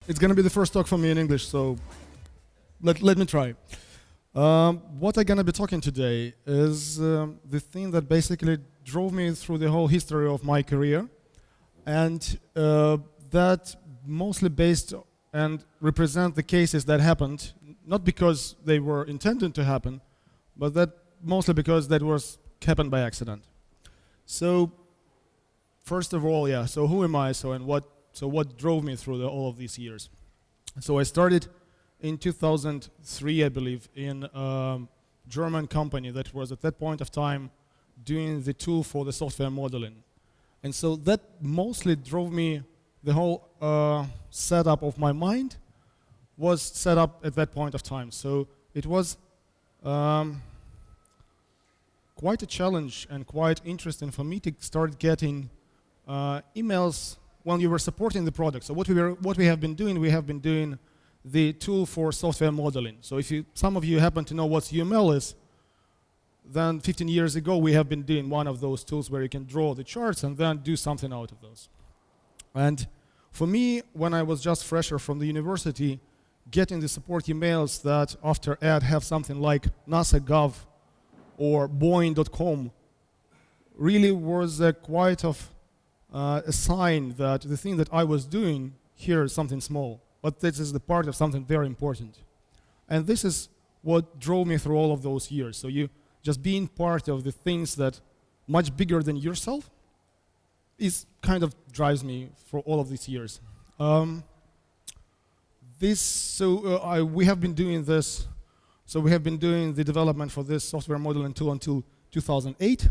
It's going to be the first talk for me in English, so let me try. What I'm going to be talking today is the thing that basically drove me through the whole history of my career, and that mostly based and represent the cases that happened, not because they were intended to happen, but that mostly because that was happened by accident. So first of all, yeah, so who am I? So what drove me through all of these years? So I started in 2003, I believe, in a German company that was at that point of time doing the tool for the software modeling. And so that mostly drove me, the whole setup of my mind was set up at that point of time. So it was quite a challenge and quite interesting for me to start getting emails when you were supporting the product. So what we have been doing the tool for software modeling. So if some of you happen to know what UML is, then 15 years ago we have been doing one of those tools where you can draw the charts and then do something out of those. And for me, when I was just fresher from the university, getting the support emails that after ad have something like NASA.gov or Boeing.com really was quite of a sign that the thing that I was doing here is something small, but this is the part of something very important. And this is what drove me through all of those years. So you just being part of the things that much bigger than yourself is kind of drives me for all of these years. We have been doing this. So we have been doing the development for this software modeling tool until 2008.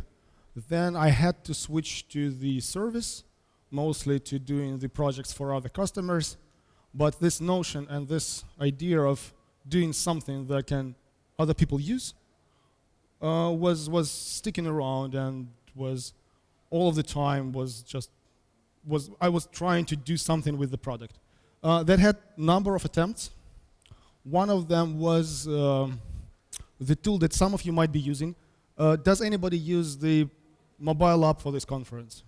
Then I had to switch to the service, mostly to doing the projects for other customers. But this notion and this idea of doing something that can other people use was sticking around, and was all of the time I was trying to do something with the product. That had number of attempts. One of them was the tool that some of you might be using. Does anybody use the mobile app for this conference?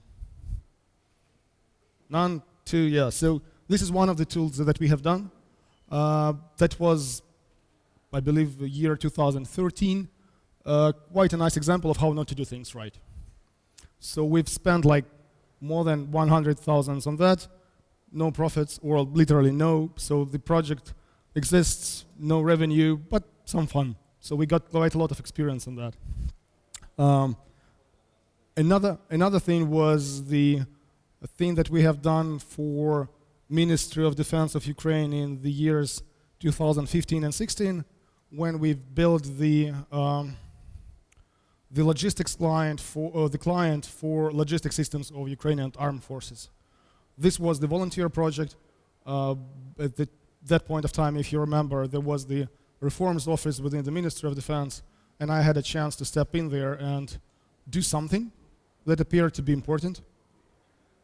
None? Two? Yeah. So this is one of the tools that we have done. That was, I believe, the year 2013. Quite a nice example of how not to do things right. So we've spent like more than 100,000 on that. No profits, or literally no. So the project exists, no revenue, but some fun. So we got quite a lot of experience in that. Another thing was the thing that we have done for Ministry of Defense of Ukraine in the years 2015 and 16, when we built the logistics client for logistics systems of Ukrainian armed forces. This was the volunteer project. At that point of time, if you remember, there was the reforms office within the Ministry of Defense, and I had a chance to step in there and do something that appeared to be important.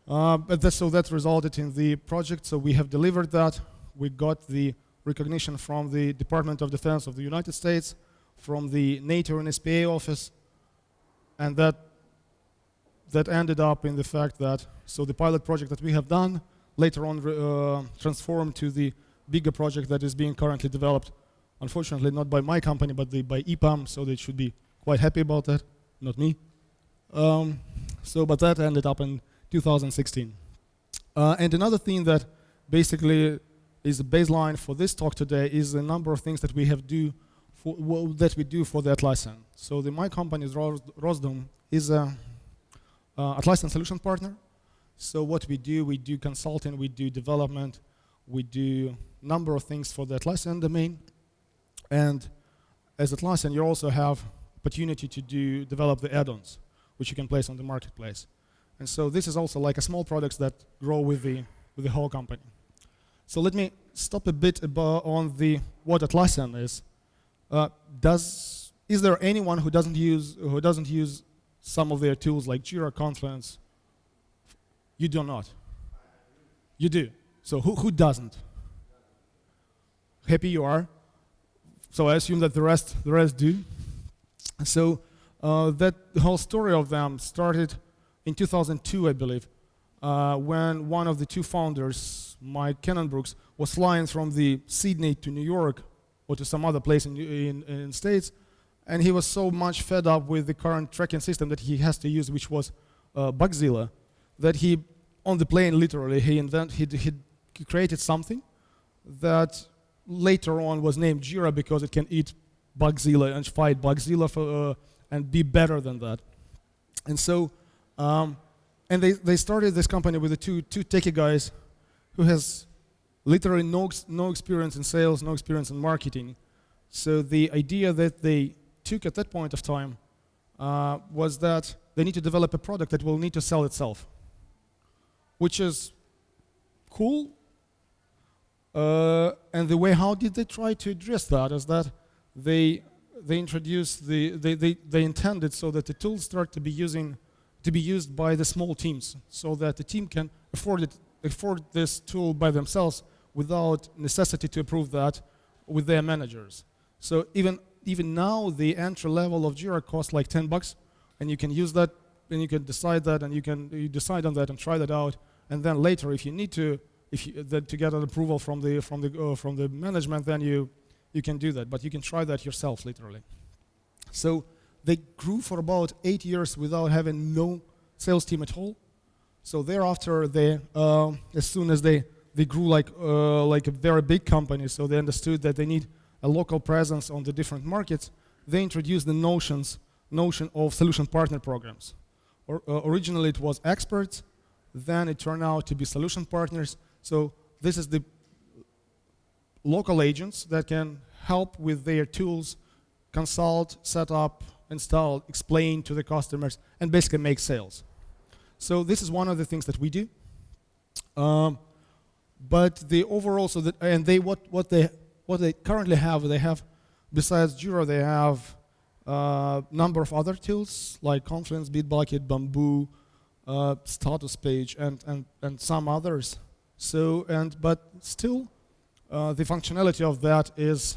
So that resulted in the project. So we have delivered that. We got the recognition from the Department of Defense of the United States, from the NATO and SPA office, and that ended up in the fact that the pilot project that we have done later on transformed to the bigger project that is being currently developed. Unfortunately, not by my company, but by EPAM, so they should be quite happy about that, not me. But that ended up in 2016. And another thing that basically is the baseline for this talk today is the number of things that we do for the Atlassian. So my company, Rozdoum, is a Atlassian solution partner. So what we do consulting, we do development, we do number of things for the Atlassian domain. And as Atlassian, you also have opportunity to develop the add-ons, which you can place on the marketplace. And so this is also like a small products that grow with the whole company. So let me stop a bit on what Atlassian is. Is there anyone who doesn't use some of their tools like Jira, Confluence? You do not. You do. So who doesn't? Happy you are. So I assume that the rest do. So that whole story of them started in 2002, I believe. when one of the two founders, Mike Cannonbrooks, was flying from the Sydney to New York or to some other place in States, and he was so much fed up with the current tracking system that he has to use, which was Bugzilla, that he, on the plane literally, he created something that later on was named Jira because it can eat Bugzilla and fight Bugzilla and be better than that. And so, and they started this company with the two techie guys who has literally no experience in sales, no experience in marketing. So the idea that they took at that point of time was that they need to develop a product that will need to sell itself, which is cool. And the way how did they try to address that is that they introduced they intended so that the tools start to be used by the small teams, so that the team can afford this tool by themselves without necessity to approve that with their managers. So even now the entry level of Jira costs like $10, and you can use that, and you can decide that, and you decide on that and try that out, and then later if you need to. To get an approval from the management, then you can do that. But you can try that yourself, literally. So they grew for about 8 years without having no sales team at all. So thereafter, as soon as they grew like a very big company, so they understood that they need a local presence on the different markets. They introduced the notion of solution partner programs. Originally, it was experts. Then it turned out to be solution partners. So this is the local agents that can help with their tools, consult, set up, install, explain to the customers, and basically make sales. So this is one of the things that we do. But the overall, what they currently have, they have besides Jira, they have a number of other tools like Confluence, Bitbucket, Bamboo, Status Page, and some others. So, but still, the functionality of that is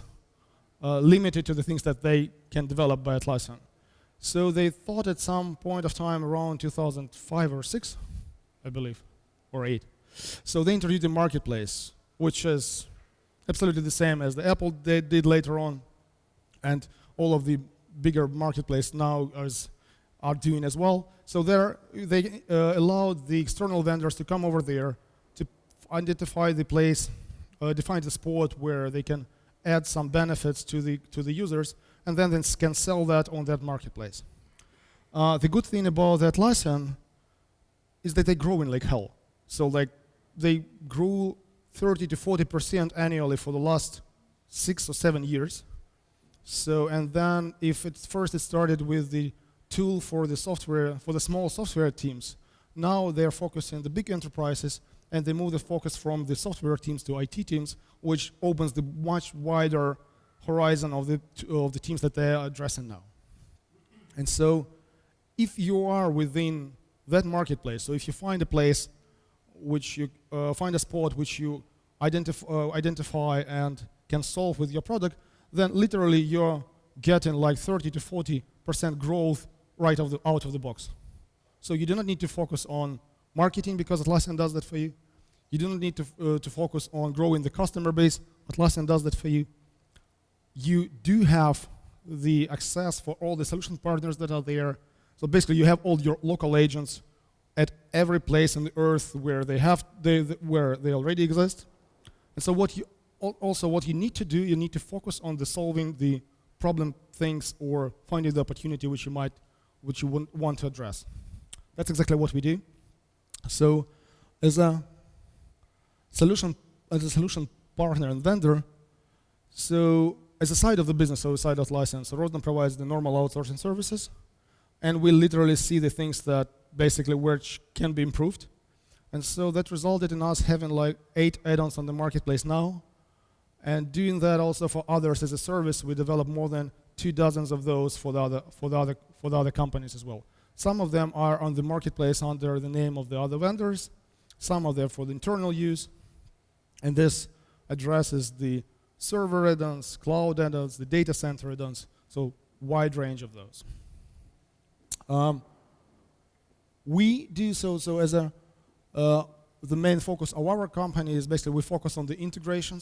limited to the things that they can develop by Atlassian. So they thought at some point of time around 2005 or 6, I believe, or 8. So they introduced the marketplace, which is absolutely the same as the Apple they did later on, and all of the bigger marketplace now are doing as well. So they allowed the external vendors to come over there to identify the place, define the spot where they can add some benefits to the users, and then they can sell that on that marketplace. The good thing about Atlassian is that they're growing like hell. So like they grew 30 to 40% annually for the last 6 or 7 years. So, and then if it started with the tool for the software, for the small software teams, now they're focusing on the big enterprises, and they move the focus from the software teams to IT teams, which opens the much wider horizon of the teams that they are addressing now. And so if you are within that marketplace, so if you find a place which you find a spot which you identify and can solve with your product, then literally you're getting like 30 to 40% growth right out of the box. So you do not need to focus on marketing because Atlassian does that for you. You do not need to focus on growing the customer base. Atlassian does that for you. You do have the access for all the solution partners that are there. So basically you have all your local agents at every place on the earth where where they already exist. And so what you need to do, you need to focus on solving the problem things or finding the opportunity which you want to address. That's exactly what we do. So as a solution partner and vendor, so as a side of the business, so a side of license, so Rozdoum provides the normal outsourcing services, and we literally see the things that basically which can be improved. And so that resulted in us having like 8 add-ons on the marketplace now, and doing that also for others as a service. We develop more than 24 of those for the other companies as well. Some of them are on the marketplace under the name of the other vendors. Some of them for the internal use. And this addresses the server add-ons, cloud add-ons, the data center add-ons, so wide range of those. We do so as a the main focus of our company is basically we focus on the integration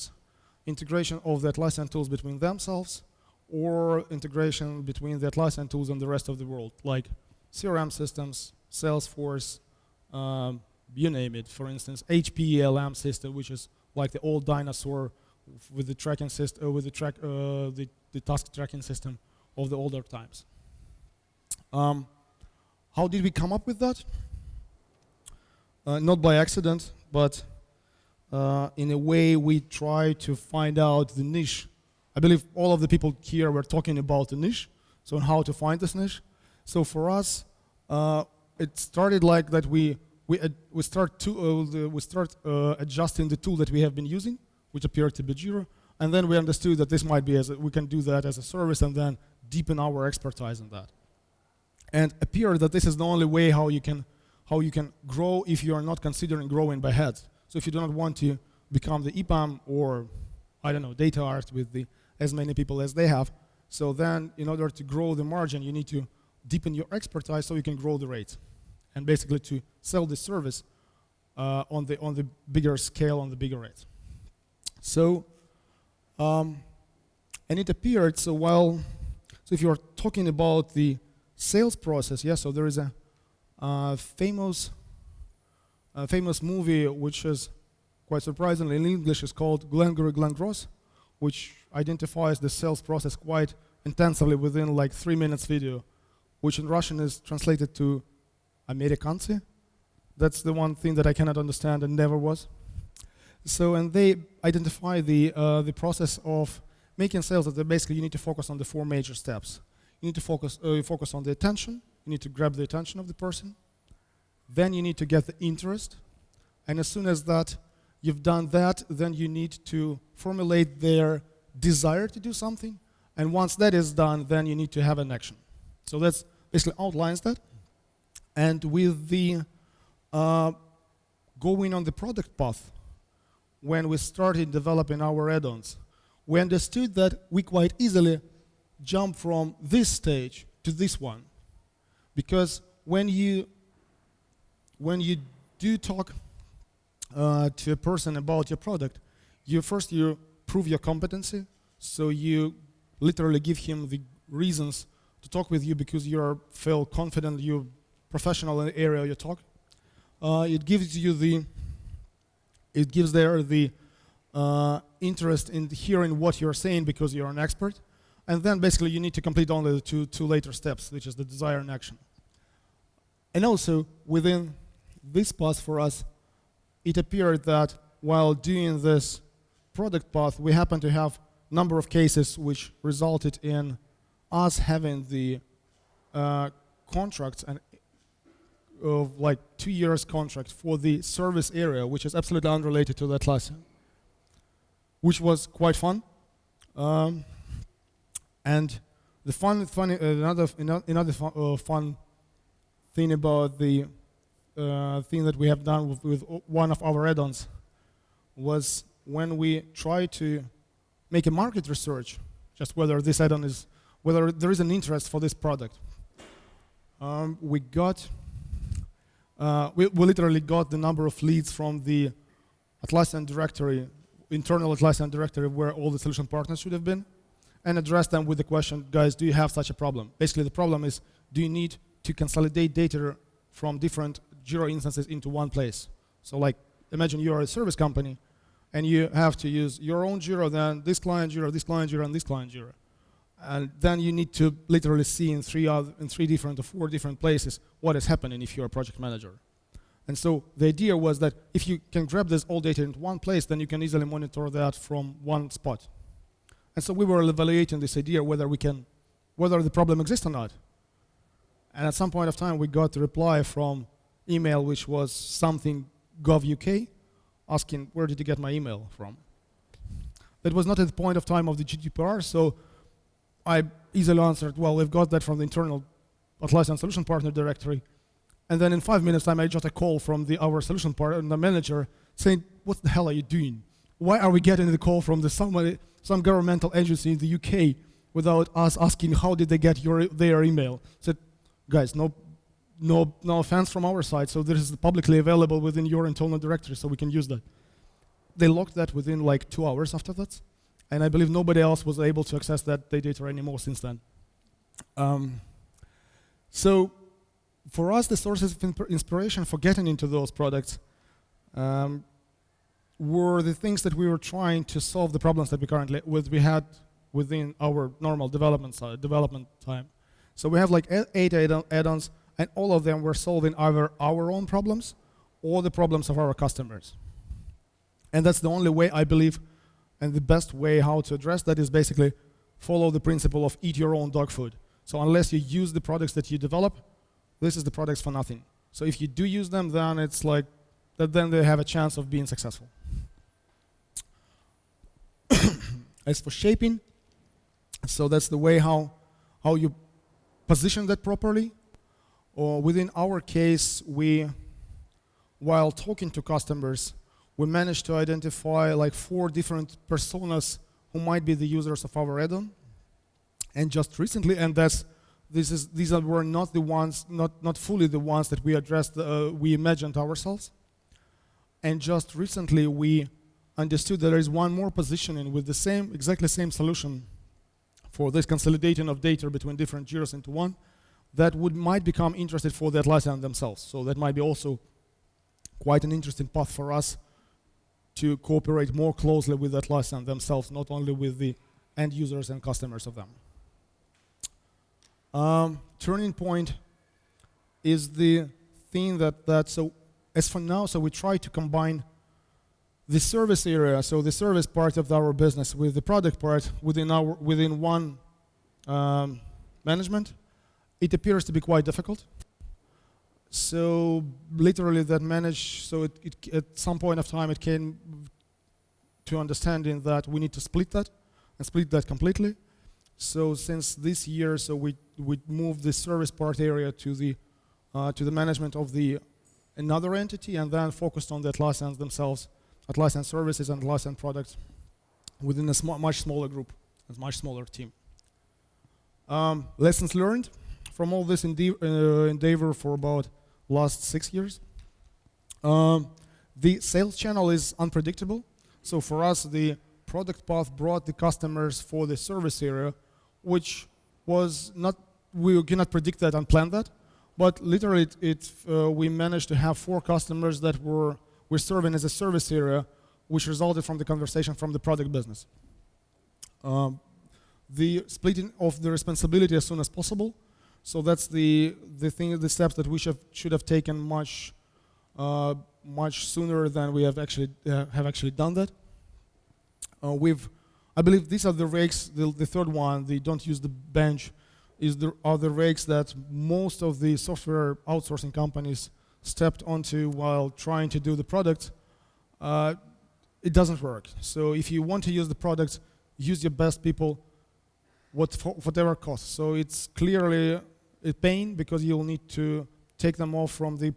of the Atlassian tools between themselves, or integration between the Atlassian tools and the rest of the world, like CRM systems, Salesforce, you name it. For instance, HPLM system, which is like the old dinosaur with the tracking system, the task tracking system of the older times. How did we come up with that? Not by accident, but in a way we try to find out the niche. I believe all of the people here were talking about the niche, so how to find this niche. So for us, it started like that. We start adjusting the tool that we have been using, which appeared to be Jira, and then we understood that this might be we can do that as a service, and then deepen our expertise in that. And appeared that this is the only way how you can grow if you are not considering growing by heads. So if you do not want to become the EPAM or I don't know, data art with as many people as they have, so then in order to grow the margin, you need to deepen your expertise so you can grow the rate, and basically to sell the service on the bigger scale, on the bigger rate. So and it appeared so if you are talking about the sales process, yeah. So there is a famous movie which is quite surprisingly in English is called Glengarry Glen Ross, which identifies the sales process quite intensively within like 3 minutes video, which in Russian is translated to Amerikanцы. That's the one thing that I cannot understand and never was. So, and they identify the process of making sales that basically you need to focus on the 4 major steps. You need to focus on the attention. You need to grab the attention of the person. Then you need to get the interest. And as soon as you've done that, then you need to formulate their desire to do something. And once that is done, then you need to have an action. So that's basically outlines that. And with the going on the product path, when we started developing our add-ons, we understood that we quite easily jump from this stage to this one. Because when you do talk to a person about your product, you prove your competency. So you literally give him the reasons to talk with you because you feel confident, you're professional in the area you talk. It gives there the interest in hearing what you're saying because you're an expert. And then basically you need to complete only the two later steps, which is the desire and action. And also within this path for us, it appeared that while doing this product path, we happen to have a number of cases which resulted in us having the contracts and of like 2 years contract for the service area, which is absolutely unrelated to that class, which was quite fun. And the another fun thing about the thing that we have done with one of our add-ons was when we try to make a market research, just whether this add-on whether there is an interest for this product. We literally got the number of leads from the Atlassian directory, internal Atlassian directory where all the solution partners should have been, and address them with the question, guys, do you have such a problem? Basically, the problem is, do you need to consolidate data from different Jira instances into one place? So like, imagine you are a service company, and you have to use your own Jira, then this client Jira, this client Jira, and this client Jira. And then you need to literally see in 3 different or 4 different places what is happening if you're a project manager. And so the idea was that if you can grab this all data into one place, then you can easily monitor that from one spot. And so we were evaluating this idea whether the problem exists or not. And at some point of time, we got a reply from email, which was something gov.uk, asking where did you get my email from. That was not at the point of time of the GDPR, so I easily answered, well, we've got that from the internal Atlassian solution partner directory. And then in 5 minutes time, I got a call from our solution partner manager saying, what the hell are you doing? Why are we getting the call from some governmental agency in the UK without us asking how did they get their email? I said, guys, no, no offense from our side, so this is publicly available within your internal directory, so we can use that. They locked that within like 2 hours after that, and I believe nobody else was able to access that data anymore since then. So for us, the sources of inspiration for getting into those products were the things that we were trying to solve the problems that we had within our normal development time. So we have like 8 add-ons, and all of them were solving either our own problems or the problems of our customers. And that's the only way, I believe, and the best way how to address that is basically follow the principle of eat your own dog food. So unless you use the products that you develop, this is the products for nothing. So if you do use them, then it's like that. Then they have a chance of being successful. As for shaping, so that's the way how you position that properly. Or within our case, while talking to customers, we managed to identify like 4 different personas who might be the users of our add-on. And just recently, and these were not the ones, not fully the ones that we addressed, we imagined ourselves. And just recently, we understood that there is one more positioning with the exactly same solution for this consolidating of data between different JIRAs into one that might become interested for the Atlassian themselves. So that might be also quite an interesting path for us to cooperate more closely with Atlassian themselves, not only with the end users and customers of them. Turning point is the thing so as for now, so we try to combine the service area, so the service part of our business with the product part within one management. It appears to be quite difficult. So literally so at some point of time it came to understanding that we need to split that and split that completely. So since this year, so we moved the service part area to the management of another entity, and then focused on the Atlassians themselves, Atlassian services and Atlassian products within a much smaller group, a much smaller team. Lessons learned from all this endeavor for about last 6 years. The sales channel is unpredictable. So for us, the product path brought the customers for the service area, which was not, we cannot predict that and plan that, but literally we managed to have 4 customers that were serving as a service area, which resulted from the conversation from the product business. The splitting of the responsibility as soon as possible. So that's the steps that we should have taken much sooner than we have actually done that. I believe these are the rakes. The third one, the don't use the bench, are the rakes that most of the software outsourcing companies stepped onto while trying to do the product. It doesn't work. So if you want to use the product, use your best people, whatever cost. So it's clearly a pain because you'll need to take them off from the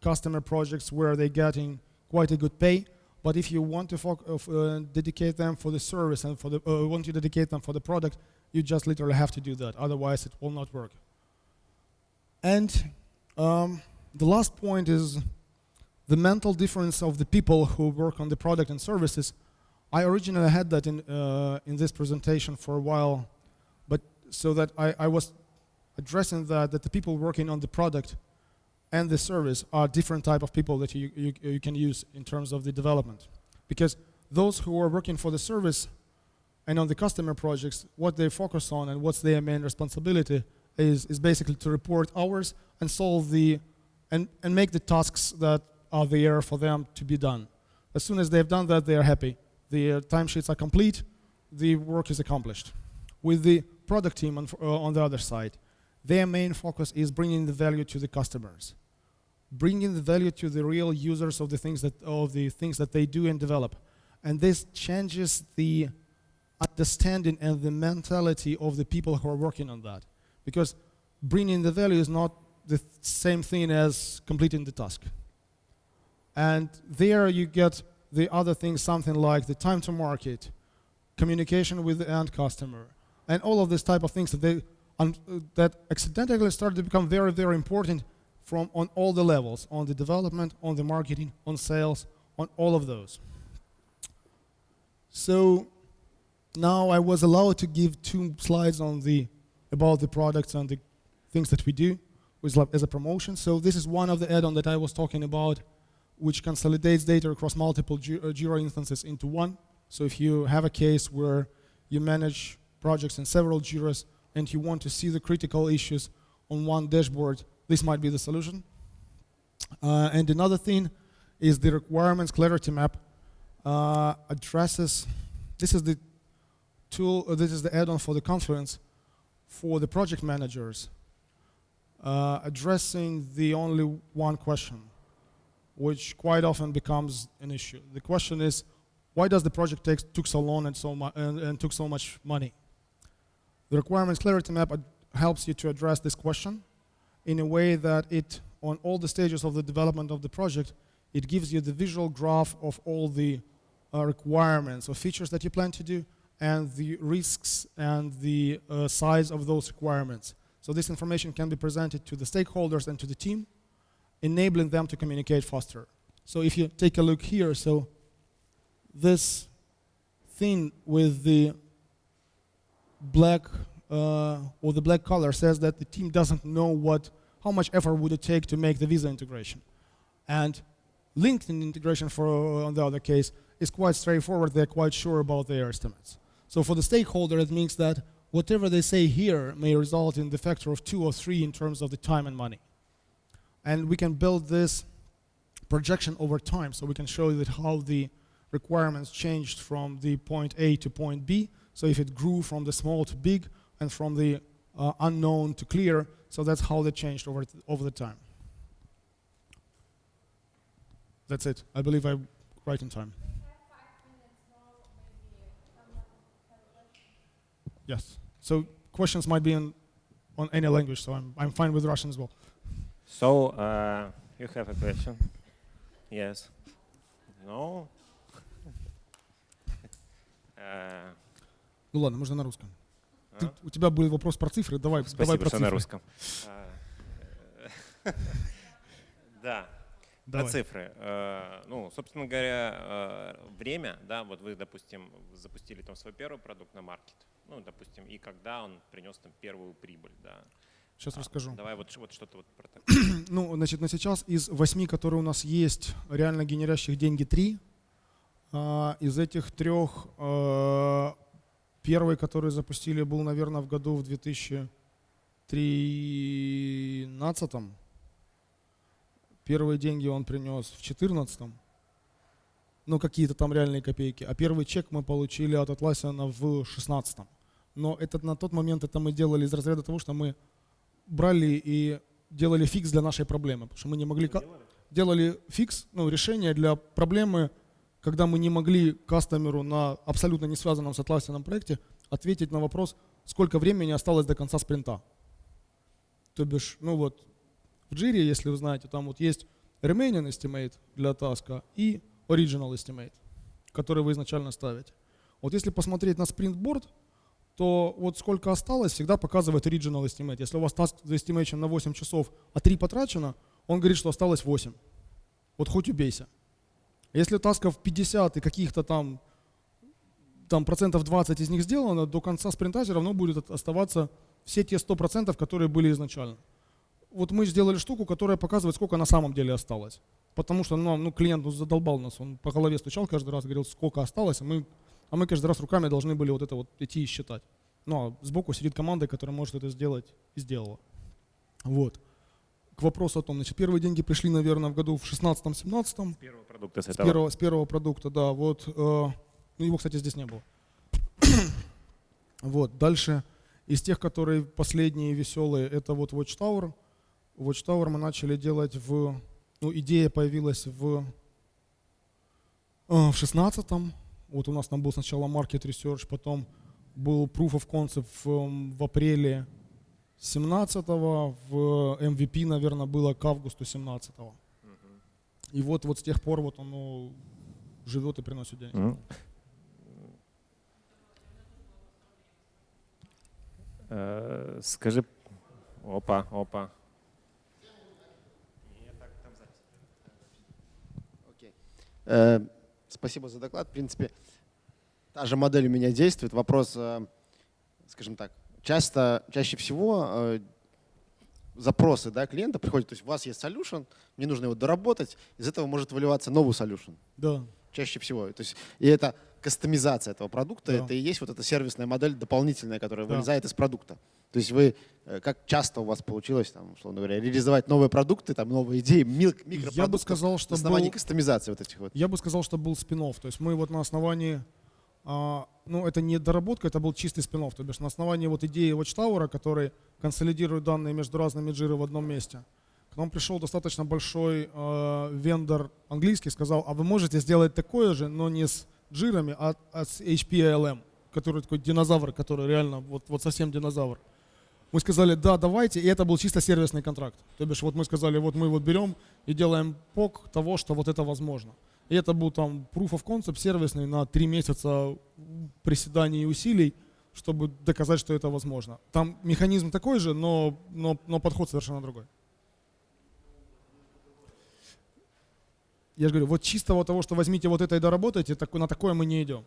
customer projects where they're getting quite a good pay. But if you want to dedicate them for the service and want to dedicate them for the product, you just literally have to do that. Otherwise, it will not work. And the last point is the mental difference of the people who work on the product and services. I originally had that in this presentation for a while, but so that I was addressing that the people working on the product and the service are different type of people that you can use in terms of the development. Because those who are working for the service and on the customer projects, what they focus on and what's their main responsibility is basically to report hours and solve and make the tasks that are there for them to be done. As soon as they've done that, they are happy. The timesheets are complete, the work is accomplished. With the product team on the other side, their main focus is bringing the value to the customers, bringing the value to the real users of the things that they do and develop. And this changes the understanding and the mentality of the people who are working on that. Because bringing the value is not the same thing as completing the task. And there you get the other things, something like the time to market, communication with the end customer, and all of this type of things that accidentally started to become very, very important on all the levels, on the development, on the marketing, on sales, on all of those. So now I was allowed to give 2 slides about the products and the things that we do as a promotion. So this is one of the add-ons that I was talking about, which consolidates data across multiple Jira instances into one. So if you have a case where you manage projects in several Jiras and you want to see the critical issues on one dashboard, this might be the solution. And another thing is the requirements clarity map addresses. This is the tool. This is the add-on for the conference for the project managers, addressing the only one question, which quite often becomes an issue. The question is, why does the project took so long and took so much money? The requirements clarity map helps you to address this question in a way that it, on all the stages of the development of the project, it gives you the visual graph of all the requirements or features that you plan to do and the risks and the size of those requirements. So this information can be presented to the stakeholders and to the team, enabling them to communicate faster. So if you take a look here, so this thing with the black or the black color says that the team doesn't know how much effort would it take to make the Visa integration. And LinkedIn integration, on the other case, is quite straightforward. They're quite sure about their estimates. So for the stakeholder, it means that whatever they say here may result in the factor of 2 or 3 in terms of the time and money. And we can build this projection over time, so we can show you that how the requirements changed from the point A to point B. So if it grew from the small to big and from the unknown to clear, so that's how they changed over the time. That's it. I believe I'm right in time. Yes. So questions might be on any language, so I'm fine with Russian as well. So you have a question? Yes. No? Ну ладно, можно на русском. У тебя был вопрос про цифры, давай про Спасибо, цифры. что на русском. Да. Про цифры. Ну, собственно говоря, время, да, вот вы, допустим, запустили там свой первый продукт на маркет, ну, допустим, и когда он принес там первую прибыль, да. Сейчас расскажу. Давай вот что-то вот про так. Ну, значит, на сейчас из 8, которые у нас есть, реально генерящих деньги 3. Из этих 3, первый, который запустили, был, наверное, в году в 2013. Первые деньги он принес в 2014, ну какие-то там реальные копейки. А первый чек мы получили от Atlassian в 2016. Но это, на тот момент это мы делали из разряда того, что мы брали и делали фикс для нашей проблемы. Потому что мы не могли... Делали фикс, ну, решение для проблемы, когда мы не могли кастомеру на абсолютно не связанном с Atlassian проекте ответить на вопрос, сколько времени осталось до конца спринта. То бишь, ну вот, в Jira, если вы знаете, там вот есть remaining estimate для таска и original estimate, который вы изначально ставите. Вот если посмотреть на sprint-board, то вот сколько осталось, всегда показывает original estimate. Если у вас task estimation на 8 часов, а 3 потрачено, он говорит, что осталось 8. Вот хоть убейся. Если тасков 50 и каких-то там процентов 20 из них сделано, до конца спринта все равно будет оставаться все те 100%, которые были изначально. Вот мы сделали штуку, которая показывает, сколько на самом деле осталось. Потому что ну, клиент задолбал нас, он по голове стучал каждый раз, говорил, сколько осталось, а мы каждый раз руками должны были вот это вот идти и считать. Ну а сбоку сидит команда, которая может это сделать и сделала. Вот. К вопросу о том, значит, первые деньги пришли, наверное, в году в 16-17. С первого продукта с этого. С первого продукта, да. Вот, ну его, кстати, здесь не было. Вот. Дальше из тех, которые последние веселые, это вот Watchtower. Watchtower мы начали делать ну, идея появилась в 16-м. Вот у нас там был сначала market research, потом был proof of concept в апреле 17-го, в MVP, наверное, было к августу 17-го. И вот с тех пор вот оно живет и приносит деньги. Скажи, опа. Спасибо за доклад. В принципе, та же модель у меня действует. Вопрос, скажем так, чаще всего запросы, да, клиента приходят, то есть у вас есть solution, мне нужно его доработать, из этого может выливаться новый solution. Да. Чаще всего. То есть, и это кастомизация этого продукта, Да. это и есть вот эта сервисная модель дополнительная, которая Да. вылезает из продукта. То есть вы, как часто у вас получилось, там, условно говоря, реализовать новые продукты, там, новые идеи, микропродукты Я бы сказал, что на основании кастомизации вот этих вот. Я бы сказал, что был спин-офф. То есть мы вот на основании, ну это не доработка, это был чистый спин-офф. То бишь на основании вот идеи Watchtower, который консолидирует данные между разными джиры в одном месте. К нам пришел достаточно большой вендор английский, сказал, а вы можете сделать такое же, но не с джирами, а с HPLM, который такой динозавр, который реально вот совсем динозавр. Мы сказали, да, давайте, и это был чисто сервисный контракт. То бишь вот мы сказали, вот мы вот берем и делаем ПОК того, что вот это возможно. И это был там proof of concept сервисный на 3 месяца приседаний и усилий, чтобы доказать, что это возможно. Там механизм такой же, но подход совершенно другой. Я же говорю, вот чистого того, что возьмите вот это и доработайте, на такое мы не идем.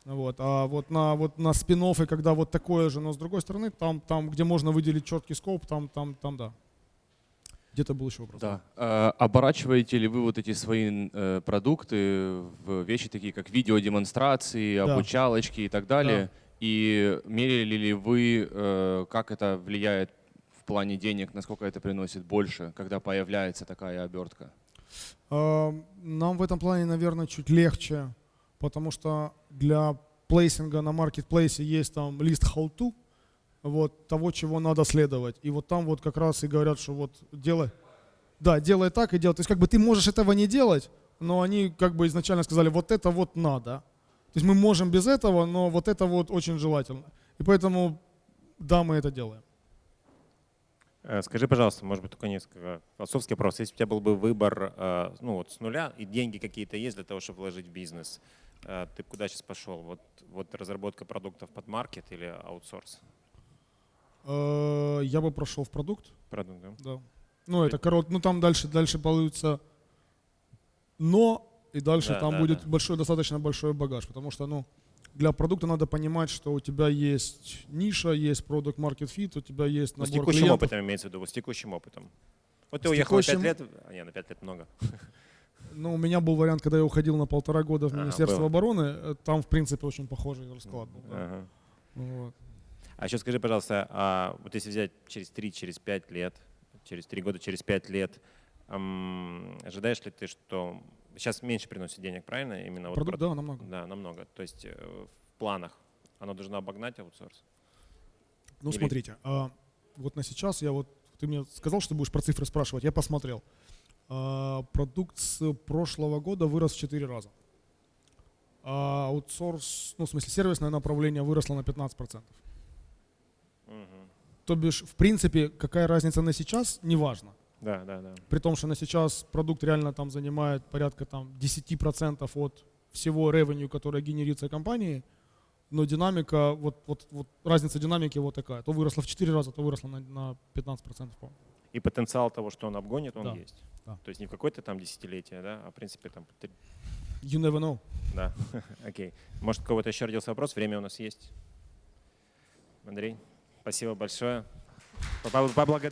Вот. А вот на спин-оффы, когда вот такое же, но с другой стороны, там где можно выделить четкий скоп, там да. Где-то был еще вопрос. Да. Оборачиваете ли вы вот эти свои продукты в вещи такие, как видеодемонстрации, Да. обучалочки и так далее? Да. И мерили ли вы, как это влияет в плане денег, насколько это приносит больше, когда появляется такая обертка? Нам в этом плане, наверное, чуть легче, потому что для плейсинга на маркетплейсе есть там лист how-to, вот, того, чего надо следовать. И вот там вот как раз и говорят, что вот делай так и делай. То есть как бы ты можешь этого не делать, но они как бы изначально сказали, вот это вот надо. То есть мы можем без этого, но вот это вот очень желательно. И поэтому, да, мы это делаем. Скажи, пожалуйста, может быть, только несколько философский вопрос. Если у тебя был бы выбор ну, вот с нуля, и деньги какие-то есть для того, чтобы вложить в бизнес, ты куда сейчас пошел? Вот разработка продуктов под маркет или аутсорс? Я бы прошел в продукт. Продукт, да? Да. Ну, это ну там дальше получится и дальше Да, там да, будет да. достаточно большой багаж, потому что, ну, для продукта надо понимать, что у тебя есть ниша, есть product market fit, у тебя есть набор с текущим клиентов. опытом имеется в виду, с текущим опытом. Вот ты С уехал на текущим- 5 лет, на 5 лет много. Ну, у меня был вариант, когда я уходил на 1,5 года в Министерство было. обороны, там, в принципе, очень похожий расклад был. Да. Ага. Вот. А еще скажи, пожалуйста, вот если взять через 3, через 5 лет, через 3 года, через 5 лет, ожидаешь ли ты, что сейчас меньше приносит денег, правильно? Именно вот Продукт, да, намного. Да, намного. То есть в планах оно должно обогнать аутсорс? Ну, Или- смотрите, вот на сейчас ты мне сказал, что ты будешь про цифры спрашивать, я посмотрел. Продукт с прошлого года вырос в 4 раза. Аутсорс, ну, в смысле, сервисное направление выросло на 15%. То бишь, в принципе, какая разница на сейчас, неважно. Да. При том, что на сейчас продукт реально там занимает порядка там 10% от всего revenue, которое генерится компанией, но динамика, вот разница динамики вот такая. То выросла в 4 раза, то выросла на 15%, по-моему. И потенциал того, что он обгонит, он Да. есть. Да. То есть не в какое-то там десятилетие, да, а в принципе там… You never know. Да, окей. Может, у кого-то еще родился вопрос? Время у нас есть. Андрей, спасибо большое. Поблагодарим.